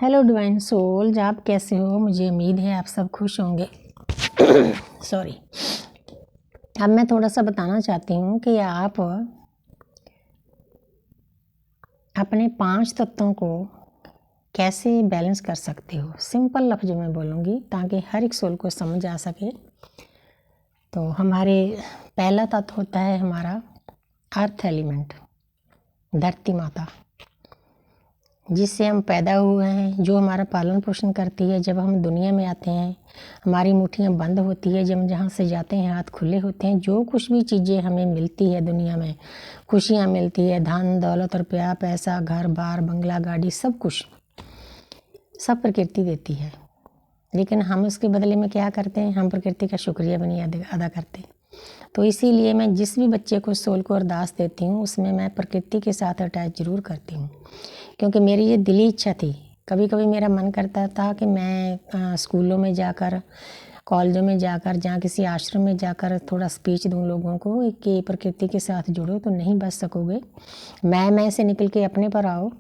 Hello divine souls, आप कैसे हो? मुझे उम्मीद है आप सब खुश होंगे। सॉरी। अब मैं थोड़ा सा बताना चाहती हूँ कि आप अपने 5 तत्वों को कैसे बैलेंस कर सकते हो। सिंपल लफ्ज़ों में बोलूँगी ताकि हर एक सोल को समझ आ सके। तो हमारे पहला तत्व होता है हमारा अर्थ एलिमेंट, धरती माता, जिससे हम पैदा हुए हैं, जो हमारा पालन पोषण करती है। जब हम दुनिया में आते हैं हमारी मुट्ठियाँ बंद होती है, जब हम जहाँ से जाते हैं हाथ खुले होते हैं। जो कुछ भी चीज़ें हमें मिलती है दुनिया में, खुशियाँ मिलती है, धन दौलत रुपया पैसा घर बार बंगला गाड़ी, सब कुछ सब प्रकृति देती है। लेकिन हम उसके बदले में क्या करते हैं? हम प्रकृति का शुक्रिया भी नहीं अदा करते। तो इसीलिए मैं जिस भी बच्चे को सोल को अरदास देती हूँ उसमें मैं प्रकृति के साथ अटैच ज़रूर करती हूँ, क्योंकि मेरी ये दिली इच्छा थी। कभी कभी मेरा मन करता था कि मैं स्कूलों में जाकर, कॉलेजों में जाकर, जहाँ किसी आश्रम में जाकर थोड़ा स्पीच दूँ लोगों को कि प्रकृति के साथ जुड़ो तो नहीं बच सकोगे, मैं से निकल के अपने पर आओ।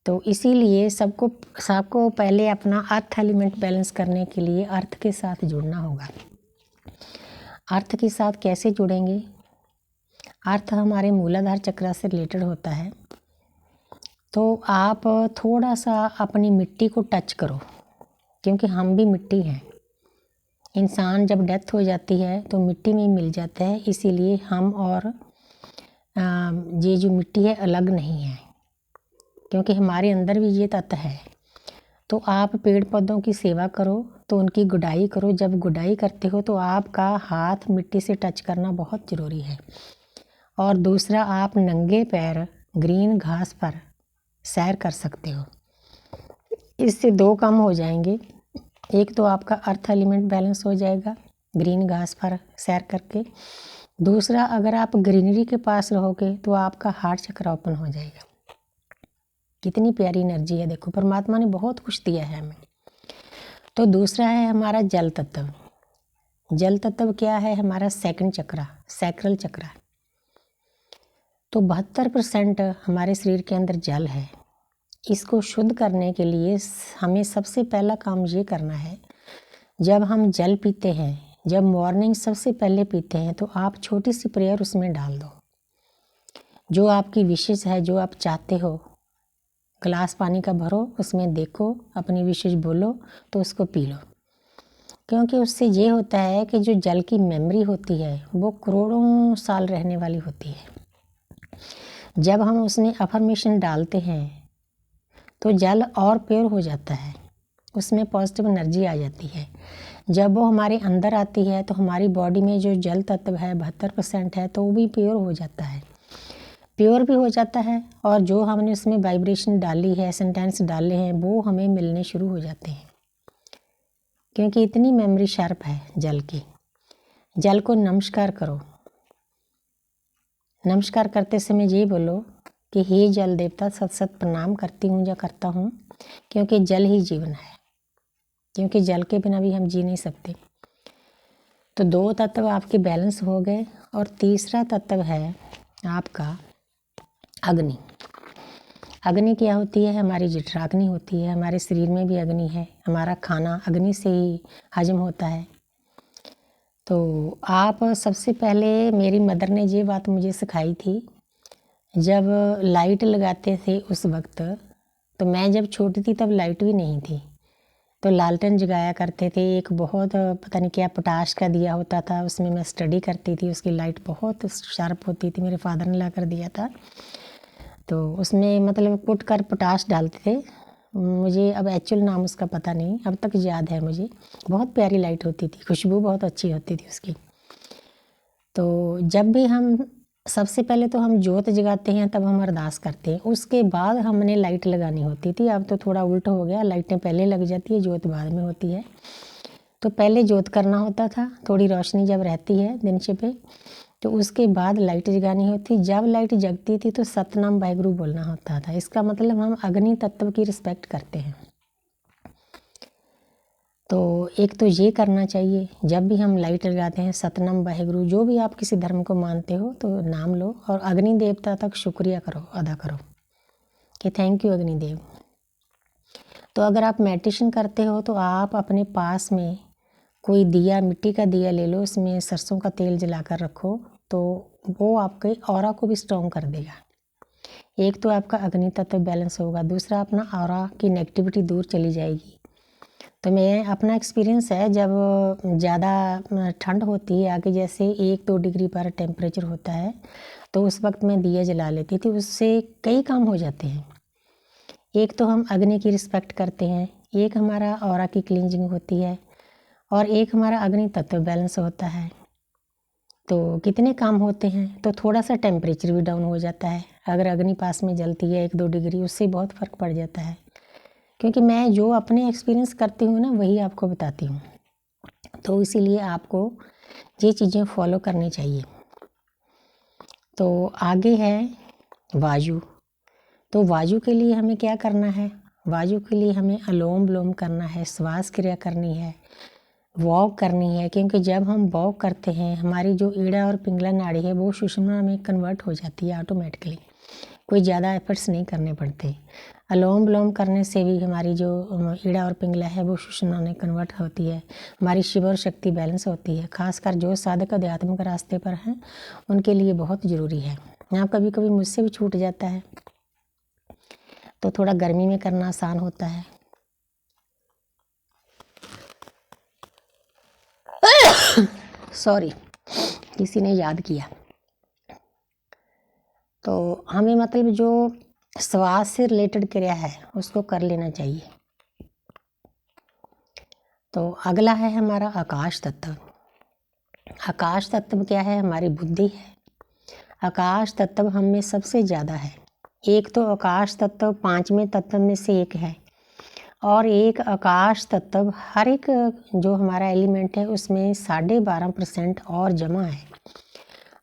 तो इसीलिए सबको पहले अपना अर्थ एलिमेंट बैलेंस करने के लिए अर्थ के साथ जुड़ना होगा। अर्थ के साथ कैसे जुड़ेंगे? अर्थ हमारे मूलाधार चक्र से रिलेटेड होता है। तो आप थोड़ा सा अपनी मिट्टी को टच करो, क्योंकि हम भी मिट्टी हैं। इंसान जब डेथ हो जाती है तो मिट्टी में मिल जाता है, इसीलिए हम और ये जो मिट्टी है अलग नहीं है, क्योंकि हमारे अंदर भी ये तत्व है। तो आप पेड़ पौधों की सेवा करो तो उनकी गुडाई करो। जब गुडाई करते हो तो आपका हाथ मिट्टी से टच करना बहुत ज़रूरी है। और दूसरा, आप नंगे पैर ग्रीन घास पर सैर कर सकते हो। इससे 2 काम हो जाएंगे। एक तो आपका अर्थ एलिमेंट बैलेंस हो जाएगा ग्रीन घास पर सैर करके। दूसरा, अगर आप ग्रीनरी के पास रहोगे तो आपका हार्ट चक्र ओपन हो जाएगा। कितनी प्यारी एनर्जी है, देखो परमात्मा ने बहुत कुछ दिया है हमें। तो दूसरा है हमारा जल तत्व। जल तत्व क्या है? हमारा सेकंड चक्र, सैक्रल चक्र। तो 72% हमारे शरीर के अंदर जल है। इसको शुद्ध करने के लिए हमें सबसे पहला काम ये करना है, जब हम जल पीते हैं, जब मॉर्निंग सबसे पहले पीते हैं, तो आप छोटी सी प्रेयर उसमें डाल दो। जो आपकी विशेष है, जो आप चाहते हो, गिलास पानी का भरो, उसमें देखो, अपनी विशेष बोलो तो उसको पी लो। क्योंकि उससे ये होता है कि जो जल की मेमोरी होती है वो करोड़ों साल रहने वाली होती है। जब हम उसमें अफर्मेशन डालते हैं तो जल और प्योर हो जाता है, उसमें पॉजिटिव एनर्जी आ जाती है। जब वो हमारे अंदर आती है तो हमारी बॉडी में जो जल तत्व है 72% है, तो वो भी प्योर हो जाता है, प्योर भी हो जाता है। और जो हमने उसमें वाइब्रेशन डाली है, सेंटेंस डाले हैं, वो हमें मिलने शुरू हो जाते हैं, क्योंकि इतनी मेमोरी शार्प है जल की। जल को नमस्कार करो। नमस्कार करते समय ये बोलो कि हे जल देवता, सत सत प्रणाम करती हूँ या करता हूँ, क्योंकि जल ही जीवन है, क्योंकि जल के बिना भी हम जी नहीं सकते। तो 2 तत्व आपके बैलेंस हो गए। और तीसरा तत्व है आपका अग्नि। अग्नि क्या होती है? हमारी जठराग्नि होती है। हमारे शरीर में भी अग्नि है। हमारा खाना अग्नि से ही हजम होता है। तो आप सबसे पहले, मेरी मदर ने ये बात मुझे सिखाई थी, जब लाइट लगाते थे उस वक्त, तो मैं जब छोटी थी तब लाइट भी नहीं थी, तो लालटेन जगाया करते थे। एक बहुत पता नहीं क्या पोटाश का दिया होता था, उसमें मैं स्टडी करती थी। उसकी लाइट बहुत शार्प होती थी, मेरे फादर ने ला कर दिया था। तो उसमें मतलब कुट कर पोटाश डालते थे। मुझे अब एक्चुअल नाम उसका पता नहीं, अब तक याद है मुझे। बहुत प्यारी लाइट होती थी, खुशबू बहुत अच्छी होती थी उसकी। तो जब भी हम, सबसे पहले तो हम जोत जगाते हैं, तब हम अरदास करते हैं, उसके बाद हमने लाइट लगानी होती थी। अब तो थोड़ा उल्टा हो गया, लाइटें पहले लग जाती है, जोत बाद में होती है। तो पहले जोत करना होता था, थोड़ी रोशनी जब रहती है दिन पे, तो उसके बाद लाइट जगानी होती। जब लाइट जगती थी तो सतनाम वाहिगुरु बोलना होता था। इसका मतलब हम अग्नि तत्व की रिस्पेक्ट करते हैं। तो एक तो ये करना चाहिए, जब भी हम लाइट लगाते हैं सतनाम वाहिगुरु, जो भी आप किसी धर्म को मानते हो तो नाम लो, और अग्नि देवता तक शुक्रिया करो, अदा करो कि थैंक यू अग्निदेव। तो अगर आप मेडिटेशन करते हो तो आप अपने पास में कोई दिया, मिट्टी का दिया ले लो, उसमें सरसों का तेल जलाकर रखो, तो वो आपके ऑरा को भी स्ट्रॉन्ग कर देगा। एक तो आपका अग्नि तत्व बैलेंस होगा, दूसरा अपना ऑरा की नेगेटिविटी दूर चली जाएगी। तो मैं अपना एक्सपीरियंस है, जब ज़्यादा ठंड होती है, आगे जैसे 1-2 डिग्री पर टेम्परेचर होता है, तो उस वक्त मैं दिया जला लेती थी, उससे कई काम हो जाते हैं। एक तो हम अग्नि की रिस्पेक्ट करते हैं, एक हमारा ऑरा की क्लींजिंग होती है, और एक हमारा अग्नि तत्व बैलेंस होता है। तो कितने काम होते हैं। तो थोड़ा सा टेम्परेचर भी डाउन हो जाता है, अगर अग्नि पास में जलती है 1-2 डिग्री, उससे बहुत फ़र्क पड़ जाता है। क्योंकि मैं जो अपने एक्सपीरियंस करती हूँ ना, वही आपको बताती हूँ। तो इसीलिए आपको ये चीज़ें फॉलो करनी चाहिए। तो आगे है वायु। तो वायु के लिए हमें क्या करना है? वायु के लिए हमें अनुलोम विलोम करना है, श्वास क्रिया करनी है, वॉक करनी है। क्योंकि जब हम वॉक करते हैं, हमारी जो ईड़ा और पिंगला नाड़ी है वो सुषुम्ना में कन्वर्ट हो जाती है ऑटोमेटिकली, कोई ज़्यादा एफर्ट्स नहीं करने पड़ते। अनुलोम विलोम करने से भी हमारी जो ईड़ा और पिंगला है वो सुषुम्ना में कन्वर्ट होती है, हमारी शिव और शक्ति बैलेंस होती है। खासकर जो साधक आध्यात्मिक रास्ते पर हैं उनके लिए बहुत ज़रूरी है। यहाँ कभी कभी मुझसे भी छूट जाता है, तो थोड़ा गर्मी में करना आसान होता है। सॉरी, किसी ने याद किया। तो हमें मतलब जो श्वास से रिलेटेड क्रिया है उसको कर लेना चाहिए। तो अगला है हमारा आकाश तत्व। आकाश तत्व क्या है? हमारी बुद्धि है। आकाश तत्व हम में सबसे ज़्यादा है। एक तो आकाश तत्व 5वें तत्व में से एक है, और एक आकाश तत्व हर एक जो हमारा एलिमेंट है उसमें 12.5% और जमा है।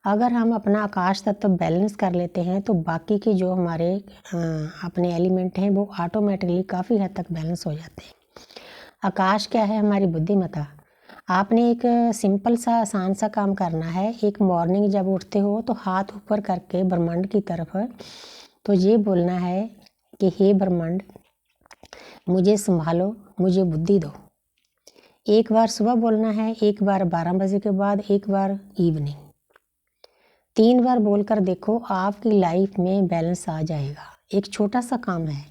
अगर हम अपना आकाश तत्व बैलेंस कर लेते हैं तो बाकी के जो हमारे अपने एलिमेंट हैं वो ऑटोमेटिकली काफ़ी हद तक बैलेंस हो जाते हैं। आकाश क्या है? हमारी बुद्धिमत्ता। आपने एक सिंपल सा आसान सा काम करना है। एक मॉर्निंग जब उठते हो तो हाथ ऊपर करके ब्रह्मांड की तरफ तो ये बोलना है कि हे ब्रह्मांड, मुझे संभालो, मुझे बुद्धि दो। एक बार सुबह बोलना है, एक बार 12 बजे के बाद, एक बार इवनिंग। 3 बार बोलकर देखो, आपकी लाइफ में बैलेंस आ जाएगा। एक छोटा सा काम है,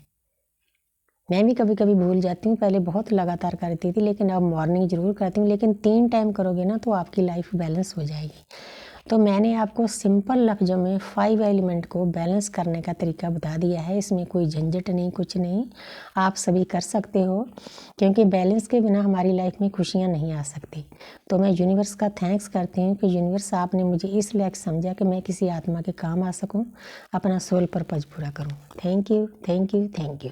मैं भी कभी कभी भूल जाती हूँ, पहले बहुत लगातार करती थी, लेकिन अब मॉर्निंग ज़रूर करती हूँ। लेकिन 3 टाइम करोगे ना तो आपकी लाइफ बैलेंस हो जाएगी। तो मैंने आपको सिंपल लफ्ज़ों में 5 एलिमेंट को बैलेंस करने का तरीका बता दिया है। इसमें कोई झंझट नहीं, कुछ नहीं, आप सभी कर सकते हो। क्योंकि बैलेंस के बिना हमारी लाइफ में खुशियाँ नहीं आ सकती। तो मैं यूनिवर्स का थैंक्स करती हूँ कि यूनिवर्स आपने मुझे इस लायक समझा कि मैं किसी आत्मा के काम आ सकूँ, अपना सोल पर्पज़ पूरा करूँ। Thank you, thank you, thank you.